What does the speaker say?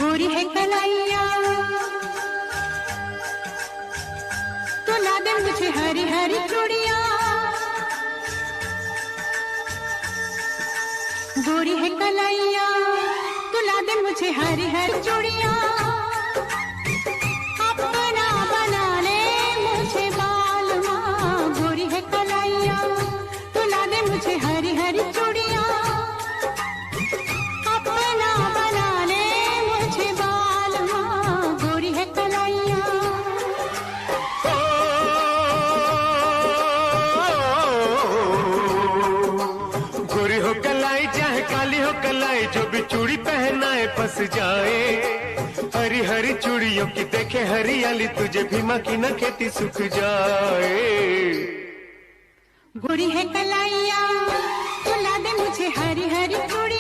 गोरी है कलाइया तो ला दे मुझे हरी हरी चूड़िया। गोरी है कलाइया तो ला दे मुझे हरी हरी चूड़िया। अपना बना ले मुझे बालमा। गोरी है कलाइया तो ला दे मुझे हरी हरी चूड़िया। अपना बना ले मुझे बालमा। गोरी है कलाइया। गोरी हो कलाई चाहे काली हो कलाई, जो भी चूड़ी पहनाए फंस जाए। हरी हरी चूड़ियों की देखे हरियाली, तुझे भीमा की न खेती सूख जाए। गोरी है कलाइया तो ला दे मुझे हरी हरी चूड़ी।